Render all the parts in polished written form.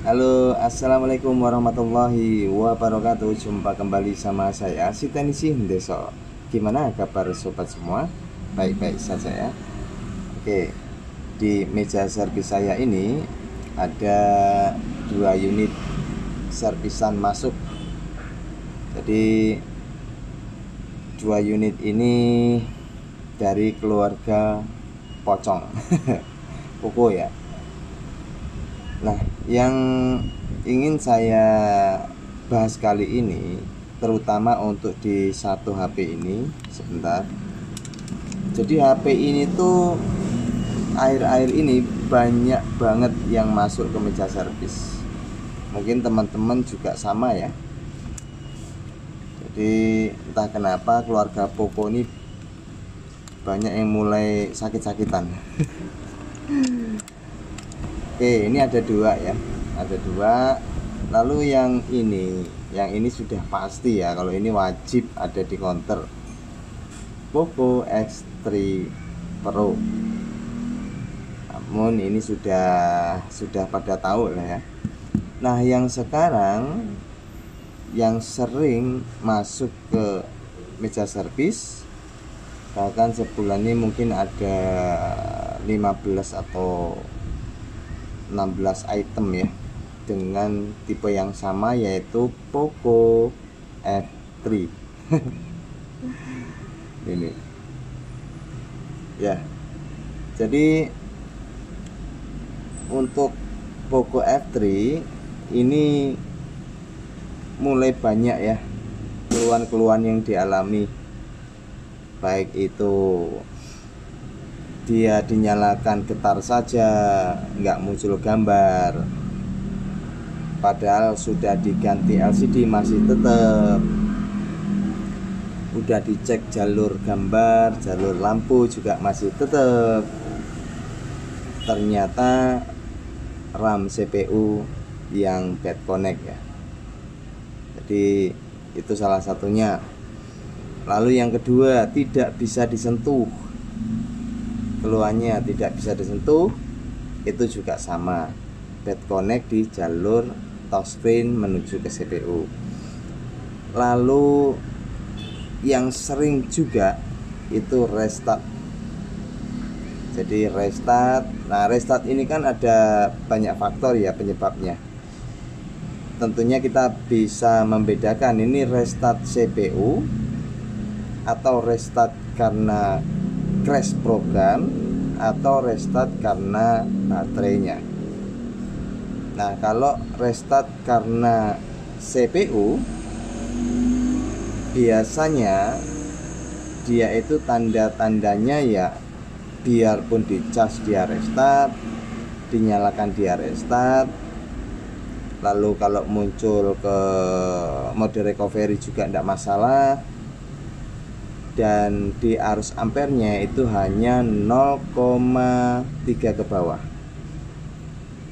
Halo, assalamualaikum warahmatullahi wabarakatuh. Jumpa kembali sama saya, si Tenisi Deso. Gimana kabar sobat semua? Baik-baik saja ya. Oke, di meja servis saya ini ada 2 unit servisan masuk. Jadi 2 unit ini dari keluarga pocong Poco ya. Nah, yang ingin saya bahas kali ini terutama untuk di satu HP ini, sebentar. Jadi HP ini tuh akhir-akhir ini banyak banget yang masuk ke meja servis. Mungkin teman-teman juga sama ya. Jadi entah kenapa keluarga Poco ini banyak yang mulai sakit-sakitan. Oke, ini ada 2 ya, ada 2. Lalu yang ini sudah pasti ya, kalau ini wajib ada di counter, Poco X3 Pro. Namun ini sudah pada tahu lah ya. Nah, yang sekarang yang sering masuk ke meja servis, bahkan sebulan ini mungkin ada 15 atau 16 item ya, dengan tipe yang sama, yaitu Poco F3. Ini ya. Jadi untuk Poco F3 ini mulai banyak ya keluhan-keluhan yang dialami, baik itu dia dinyalakan getar saja nggak muncul gambar, padahal sudah diganti LCD masih tetap. Udah dicek jalur gambar, jalur lampu juga masih tetap. Ternyata RAM CPU yang bad connect ya. Jadi itu salah satunya. Lalu yang kedua, tidak bisa disentuh. Keluhannya tidak bisa disentuh, itu juga sama, bad connect di jalur touchscreen menuju ke CPU. Lalu yang sering juga itu restart. Jadi restart. Nah, restart ini kan ada banyak faktor ya penyebabnya. Tentunya kita bisa membedakan ini restart CPU atau restart karena crash program atau restart karena baterainya. Nah, kalau restart karena CPU, biasanya dia itu tanda-tandanya ya, biarpun dicas dia restart, dinyalakan dia restart. Lalu kalau muncul ke mode recovery juga tidak masalah. Dan di arus ampernya itu hanya 0,3 ke bawah.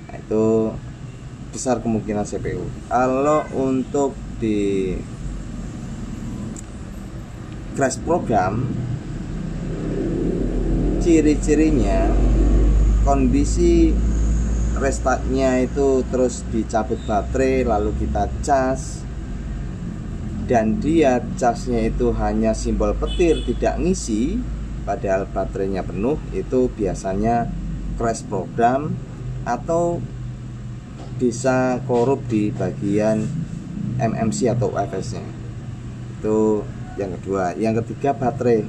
Nah, itu besar kemungkinan CPU. Kalau untuk di crash program, ciri-cirinya kondisi restartnya itu terus dicabut baterai lalu kita cas, dan dia casnya itu hanya simbol petir tidak ngisi padahal baterainya penuh, itu biasanya crash program atau bisa korup di bagian MMC atau UFS nya. Itu yang kedua. Yang ketiga, baterai.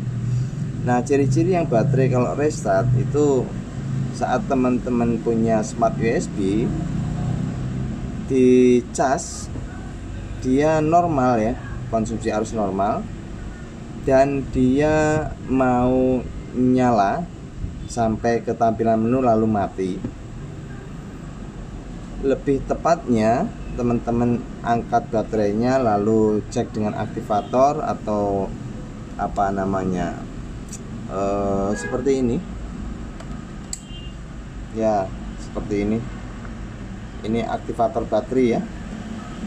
Nah, ciri-ciri yang baterai kalau restart itu saat teman-teman punya smart USB di cas, dia normal ya, konsumsi arus normal, dan dia mau nyala sampai ke tampilan menu lalu mati. Lebih tepatnya teman-teman angkat baterainya lalu cek dengan aktivator atau apa namanya, seperti ini ya, seperti ini aktivator baterai ya.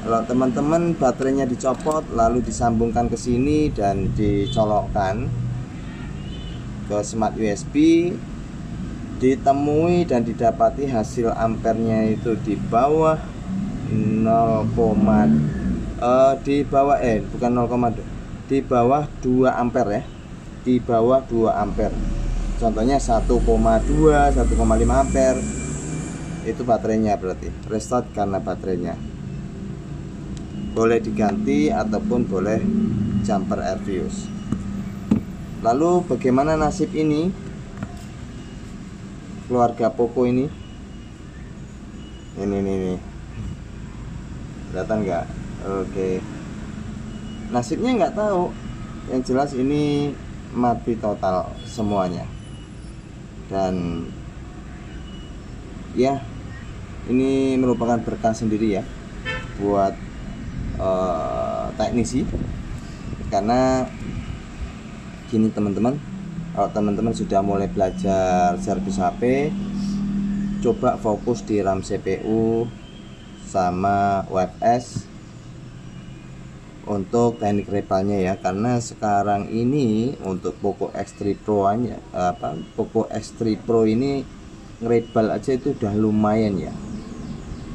Kalau teman-teman baterainya dicopot lalu disambungkan ke sini dan dicolokkan ke smart USB, ditemui dan didapati hasil ampernya itu di bawah 0, di bawah bukan 0, di bawah 2 ampere ya, di bawah 2 ampere. Contohnya 1,2, 1,5 ampere. Itu baterainya, berarti restart karena baterainya. Boleh diganti ataupun boleh jumper air fuse. Lalu bagaimana nasib ini keluarga Poco ini? Ini kelihatan nggak? Oke, nasibnya nggak tahu. Yang jelas ini mati total semuanya. Dan ya, ini merupakan berkah sendiri ya buat teknisi. Karena gini teman-teman, kalau teman-teman sudah mulai belajar servis HP, coba fokus di RAM CPU sama UFS untuk teknik rebelnya ya. Karena sekarang ini untuk Poco X3 Pro Poco X3 Pro ini ngerebel aja itu udah lumayan ya.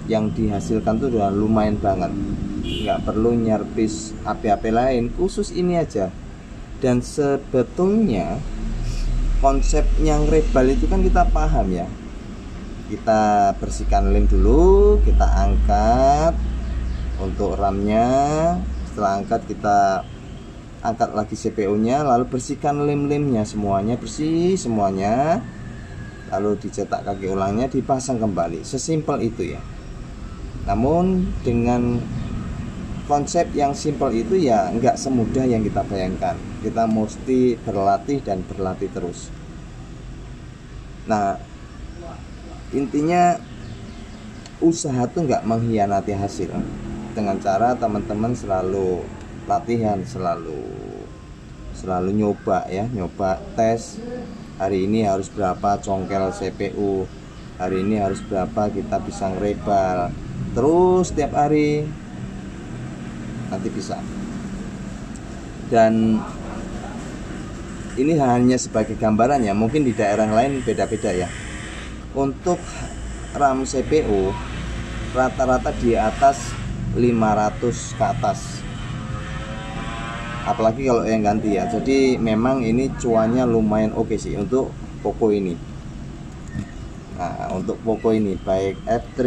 Yang dihasilkan tuh udah lumayan banget, nggak perlu nyervis HP-HP lain, khusus ini aja. Dan sebetulnya konsep yang rebel itu kan kita paham ya. Kita bersihkan lem dulu, kita angkat untuk RAM-nya. Setelah angkat, kita angkat lagi CPU-nya, lalu bersihkan lem-lemnya semuanya, bersih semuanya. Lalu dicetak kaki ulangnya, dipasang kembali. Sesimpel itu ya. Namun dengan konsep yang simpel itu ya nggak semudah yang kita bayangkan. Kita mesti berlatih dan berlatih terus. Nah, intinya usaha tuh nggak mengkhianati hasil. Dengan cara teman-teman selalu latihan, selalu nyoba ya, nyoba tes. Hari ini harus berapa congkel CPU, hari ini harus berapa kita bisa ngerebal. Terus setiap hari nanti bisa. Dan ini hanya sebagai gambaran ya, mungkin di daerah lain beda-beda ya. Untuk RAM CPU rata-rata di atas 500 ke atas, apalagi kalau yang ganti ya. Jadi memang ini cuannya lumayan oke sih untuk Poco ini. Nah, untuk Poco ini baik F3,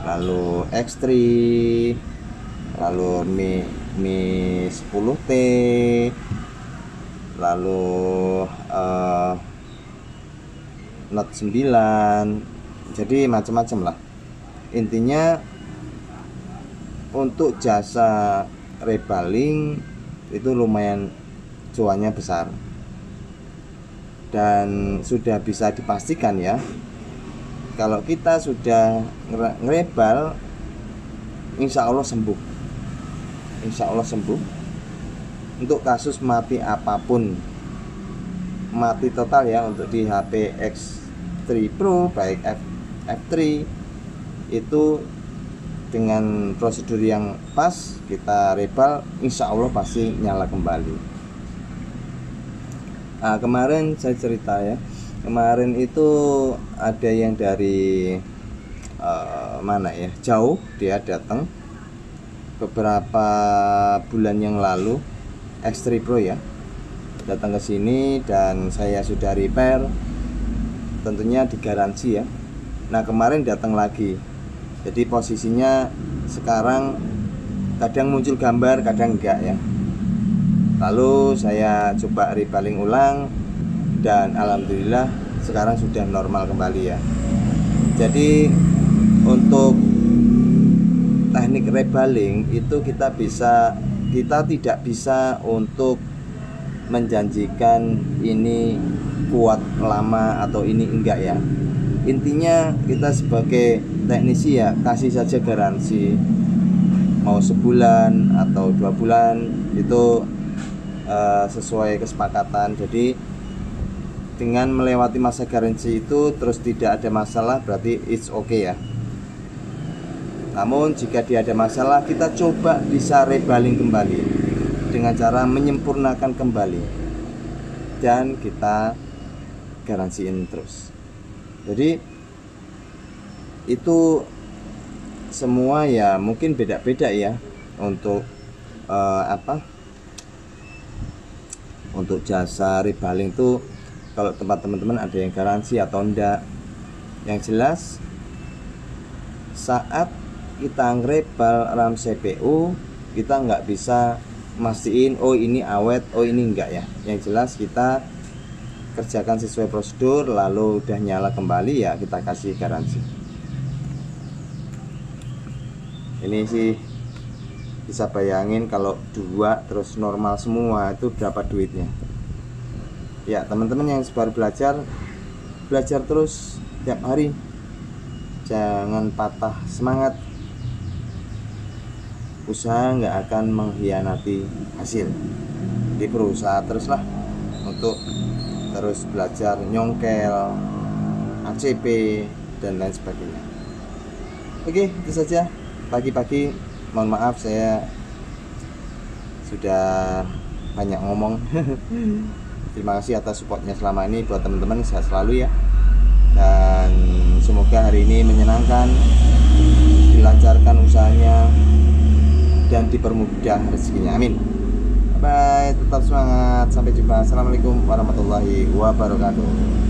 lalu X3, lalu Mi 10T, lalu Note 9, jadi macam-macam lah. Intinya untuk jasa rebaling itu lumayan cuannya besar. Dan sudah bisa dipastikan ya, kalau kita sudah ngerebal, insya Allah sembuh. Insya Allah sembuh. Untuk kasus mati apapun, mati total ya, untuk di HP X3 Pro baik F3 itu dengan prosedur yang pas kita rebal, insya Allah pasti nyala kembali. Nah, kemarin saya cerita ya, kemarin itu ada yang dari mana ya, jauh dia datang beberapa bulan yang lalu, X3 Pro ya, datang ke sini dan saya sudah repair, tentunya digaransi ya. Nah, kemarin datang lagi, jadi posisinya sekarang kadang muncul gambar, kadang enggak ya. Lalu saya coba rebaling ulang dan alhamdulillah sekarang sudah normal kembali ya. Jadi untuk teknik rebaling itu kita tidak bisa untuk menjanjikan ini kuat lama atau ini enggak ya. Intinya kita sebagai teknisi ya kasih saja garansi, mau sebulan atau 2 bulan itu sesuai kesepakatan. Jadi dengan melewati masa garansi itu terus tidak ada masalah, berarti it's okay ya. Namun jika dia ada masalah, kita coba bisa rebaling kembali dengan cara menyempurnakan kembali, dan kita garansiin terus. Jadi itu semua ya mungkin beda-beda ya untuk untuk jasa rebaling tuh. Kalau tempat teman-teman ada yang garansi atau enggak, yang jelas saat kita ngerebal RAM CPU kita nggak bisa mastiin oh ini awet, oh ini enggak ya. Yang jelas kita kerjakan sesuai prosedur, lalu udah nyala kembali ya kita kasih garansi. Ini sih bisa bayangin kalau dua terus normal semua itu berapa duitnya. Ya teman-teman yang baru belajar terus tiap hari, jangan patah semangat. Usaha nggak akan mengkhianati hasil. Jadi berusaha teruslah untuk terus belajar nyongkel, ACP dan lain sebagainya. Oke, itu saja. Pagi-pagi mohon maaf saya sudah banyak ngomong. Terima kasih atas supportnya selama ini. Buat teman-teman sehat selalu ya, dan semoga hari ini menyenangkan, dilancarkan usahanya dan dipermudah rezekinya, amin. Bye, tetap semangat, sampai jumpa. Assalamualaikum warahmatullahi wabarakatuh.